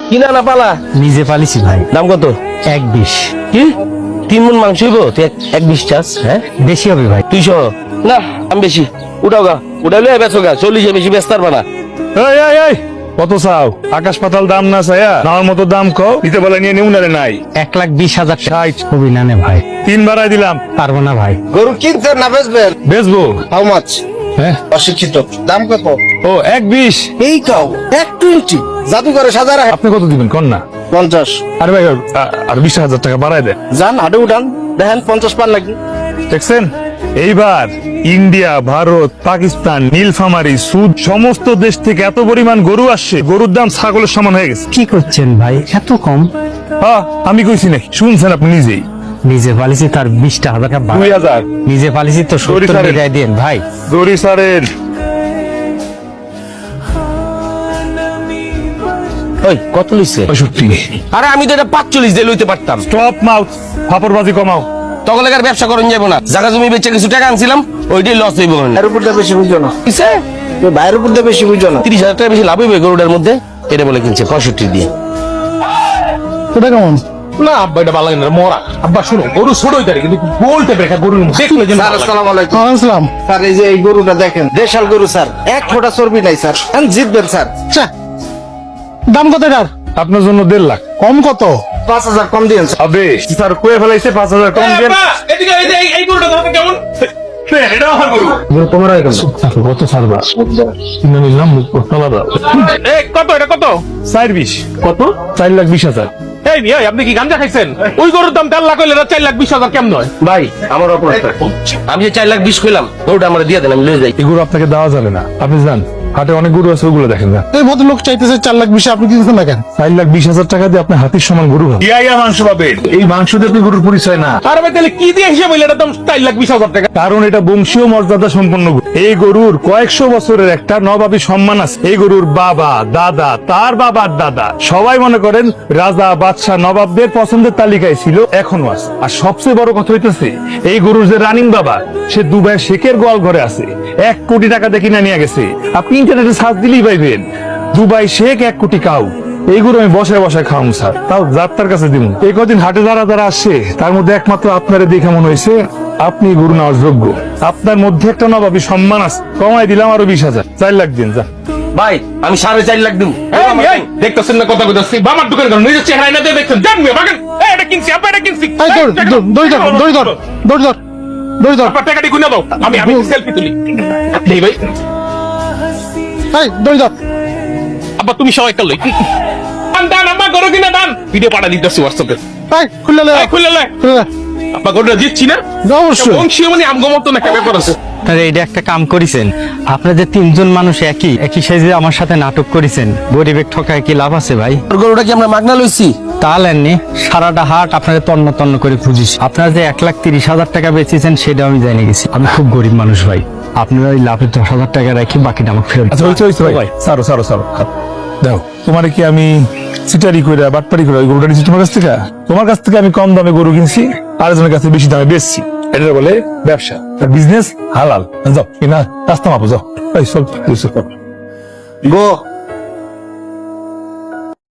কিনা না পালা? নিজে পালিছি ভাই। দাম কত? 120। কি 3 মণ মাংস হইব? তুই 120 চাস? হ্যাঁ বেশি হবে ভাই। 200 না, আমি বেশি। উঠাও গা, উঠাইলে বেচো গা। 40 বেশি বেচতে পারবা না। এই কত চাও? আকাশ পাতাল দাম না চাইয়া নাওয়ার মতো দাম কও। দিতে বলে নিয়ে নেউ নারে নাই। 1,20,000 ষাট। খুবই না নে ভাই, 3 বাড়াই দিলাম। পারবো না ভাই। গরু কিনছেন না বেচবেন? বেচবো। How much? হ্যাঁ অশিক্ষিত। দাম কত? ও 120। এই কাও 120। জাদুঘরে সাজা রাখে। আপনি কত দিবেন কোন না? 50। আরে ভাই আর 20,000 টাকা বাড়াই দেন। যান হাটে উঠান, দেখেন 50 পার নাকি। দেখছেন এইবার ইন্ডিয়া, ভারত, পাকিস্তান, নীলফামারী, সুদ সমস্ত দেশ থেকে এত পরিমাণ গরু আসছে, গরুর দাম ছাগলের সমান হয়ে গেছে। কি করছেন ভাই, এত কম? হ্যাঁ আমি কইছি নাকি? শুনছেন আপনি নিজেই। নিজে পালিছি তার 20,000 টাকা বাড়া। 2000 নিজে পালিছি তো 70 সারেন। টাকায় দেন ভাই। দড়ি সারের। ওই কত লইছে? 65। আরে আমি তো এটা 45 দিয়ে লইতে পারতাম। স্টপ মাউথ, ফাপড়বাজি কমাও। তখন লেগার ব্যবসা করুন যাবো না। জায়গা জমি বেচে কিছু টাকা আনছিলাম, ওইটাই লস হইব। ভাইয়ের উপর দিয়ে বেশি বুঝো না। তুই ভাইয়ের উপর দিয়ে বেশি বুঝো না। 30,000 টাকা বেশি লাভ হইবে গরুটার মধ্যে। এটা বলে কিনছে 65 দিয়ে। তোটা কেমন? না আব্বা এটা ভালো লাগে না, মরা। আব্বা শুনো, গরু ছোট হইতে পারে কিন্তু বলতে পারে গরুর মুখ দেখলে যেন স্যার আসসালামু আলাইকুম। ওয়ালাইকুম আসসালাম। স্যার এই যে এই গরুটা দেখেন, দেশাল গরু স্যার, এক ফোঁটা চর্বি নাই স্যার। জিতবেন স্যার। দাম কত এটার? আপনার জন্য 1.5 লাখ। কম কত? 5,000 কম দিয়েন স্যার। আবে স্যার কয়ে ফেলাইছে 5,000 কম দেন। এদিকে এই গরুটা দেখো কেমন। এটা আমার গরু। তোমার কত ছাড়বা? কিনে নিলাম এই কত এটা কত? 420। কত? 4,20,000। এই মিয়া আপনি কি গাঞ্জা খাইছেন? ওই গরুর দাম 1.5 লাখ হইলে 4,20,000 কেমন হয়? ভাই আমার অপরাধ। আমি যে 4,20,000 কইলাম, গরুটা আমার দিয়ে দেন, আমি লয়ে যাই। এগুলো আপনাকে দেওয়া যাবে না। আপনি যান, হাটে অনেক গরু আছে, ওগুলো দেখেন না। এই ভদ্রলোক চাইতেছে 4,20,000, আপনি দিতেছেন না কেন? 4,20,000 টাকা দিয়ে আপনি হাতির সমান গরু পাবেন। ইয়া মাংস পাবেন। এই মাংস দিয়ে আপনি গরুর পরিচয় না। আর ভাই তাহলে কি দিয়ে হিসাব হইলে এটার দাম 4,20,000 টাকা? কারণ এটা বংশীয় মর্যাদা সম্পন্ন গরু। এই গরুর কয়েকশো বছরের একটা নবাবী সম্মান আছে। এই গরুর বাবা, দাদা, তার বাবার দাদা সবাই মনে করেন রাজা, বাদশাহ, নবাবদের পছন্দের তালিকায় ছিল, এখনো আছে। আর সবচেয়ে বড় কথা হইতেছে, এই গরুর যে রানিং বাবা, সে দুবাইয়ের শেখের গোয়াল ঘরে আছে। 1 কোটি টাকা দিয়ে কিনে নিয়ে গেছে। আপনি ইন্টারনেটে সার্চ দিলেই পাইবেন, দুবাই শেখ 1 কোটি কাউ। এইগুলো আমি বসায় বসায় খাওয়াম স্যার, তাও যাত্রার কাছে দিব। এই কদিন হাটে যারা আসছে, তার মধ্যে একমাত্র আপনারে দেখে মনে হয়েছে আপনি গরু নেওয়ার যোগ্য। আপনার মধ্যে একটা নবাবী সম্মান আছে। কমাই দিলাম আরো 20,000, 4 লাখ দিন যা। ভাই আমি 4.5 লাখ দিব। এই দেখতেছেন না কথা কইতাছি? বাবার দোকানে গেল, নিজের চেহারা না দিয়ে দেখছেন। জান মিয়া বাগান। এই এটা কিনছি, আপা এটা কিনছি। এই দড়ি ধর। আপা টাকাটি গুনে দাও, আমি সেলফি তুলি। এই ভাই এই দড়ি ধর। আব্বা তুমি সবাই কাল লই। দান আম্মা গরু কিনা দান। ভিডিও পাঠা দিতেছি হোয়াটসঅ্যাপে। এই খুলে লে। খুলে লে। আব্বা গরুটা জিতছি না? অবশ্যই। বংশীয় মানে আমগো মতন একটা ব্যাপার আছে। তাহলে এটা একটা কাম করেছেন, আপনারা যে 3 জন মানুষ একই সাইজে আমার সাথে নাটক করেছেন, গরিবের ঠকায় কি লাভ আছে ভাই? তোর গরুটা কি আমরা মাগনা লইছি? তাহলেননি সারাটা হাট আপনাদের তন্ন করে খুঁজিস। আপনারা যে 1,30,000 টাকা বেচেছেন সেটা আমি জানি গেছি। আমি খুব গরিব মানুষ ভাই, আপনারা ওই লাভের 10,000 টাকা রাখি, বাকিটা আমাকে ফেরত আচ্ছা হইছে ভাই, সারো দাও। তোমারে কি আমি সিটারি কইরা বাটপারি কইরা ওই গরুটা নিছি তোমার কাছ থেকে? তোমার কাছ থেকে আমি কম দামে গরু কিনছি, আরেকজনের কাছে বেশি দামে বেচছি। এটা বলে ব্যবসা, বিজনেস হালাল। যাও কিনা রাস্তা মাপো, যাও। এই চল গো